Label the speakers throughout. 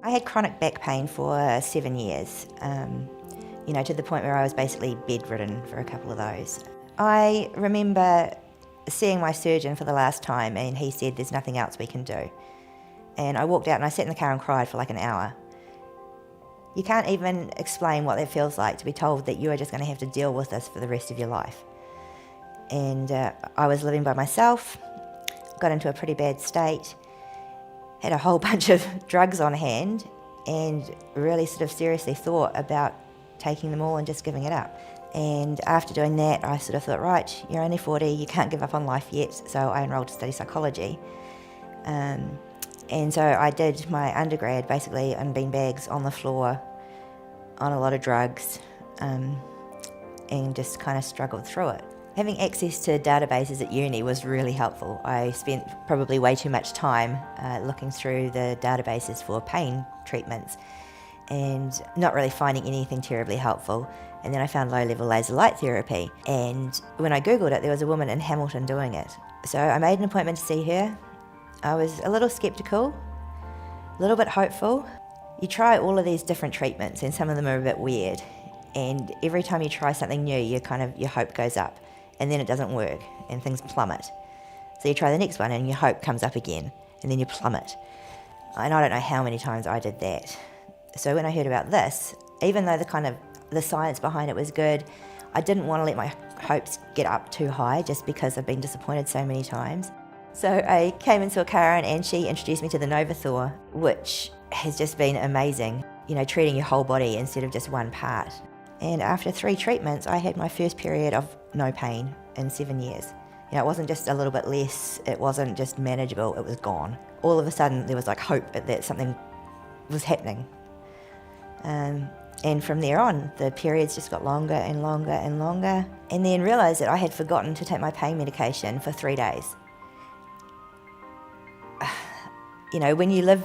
Speaker 1: I had chronic back pain for 7 years, to the point where I was basically bedridden for a couple of those. I remember seeing my surgeon for the last time and he said there's nothing else we can do. And I walked out and I sat in the car and cried for like an hour. You can't even explain what that feels like to be told that you are just going to have to deal with this for the rest of your life. And I was living by myself, got into a pretty bad state, had a whole bunch of drugs on hand and really sort of seriously thought about taking them all and just giving it up. And after doing that, I sort of thought, right, you're only 40, you can't give up on life yet. So I enrolled to study psychology. And so I did my undergrad basically on beanbags on the floor, on a lot of drugs, and just kind of struggled through it. Having access to databases at uni was really helpful. I spent probably way too much time looking through the databases for pain treatments and not really finding anything terribly helpful. And then I found low-level laser light therapy. And when I Googled it, there was a woman in Hamilton doing it. So I made an appointment to see her. I was a little skeptical, a little bit hopeful. You try all of these different treatments and some of them are a bit weird. And every time you try something new, your hope goes up. And then it doesn't work and things plummet. So you try the next one and your hope comes up again and then you plummet. And I don't know how many times I did that. So when I heard about this, even though the science behind it was good, I didn't want to let my hopes get up too high just because I've been disappointed so many times. So I came into a car and she introduced me to the NovoTHOR, which has just been amazing, treating your whole body instead of just one part. And after 3 treatments, I had my first period of no pain in 7 years. It wasn't just a little bit less, it wasn't just manageable, it was gone. All of a sudden, there was like hope that something was happening. And from there on, the periods just got longer and longer and longer. And then realised that I had forgotten to take my pain medication for 3 days. When you live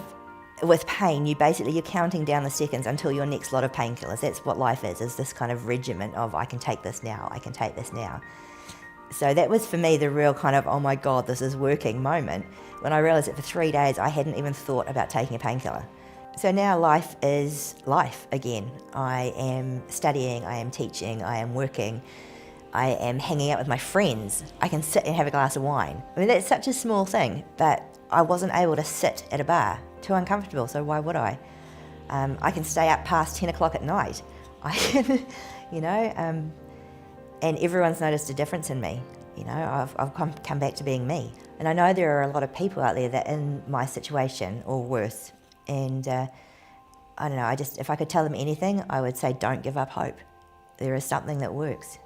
Speaker 1: with pain, you're counting down the seconds until your next lot of painkillers. That's what life is this kind of regimen of I can take this now, I can take this now. So that was for me the real kind of, oh my God, this is working moment, when I realised that for 3 days I hadn't even thought about taking a painkiller. So now life is life again. I am studying, I am teaching, I am working, I am hanging out with my friends. I can sit and have a glass of wine. I mean, that's such a small thing, but I wasn't able to sit at a bar. Too uncomfortable, so why would I? I can stay up past 10 o'clock at night. I can, and everyone's noticed a difference in me. I've come back to being me. And I know there are a lot of people out there that are in my situation or worse. And I don't know, if I could tell them anything, I would say don't give up hope. There is something that works.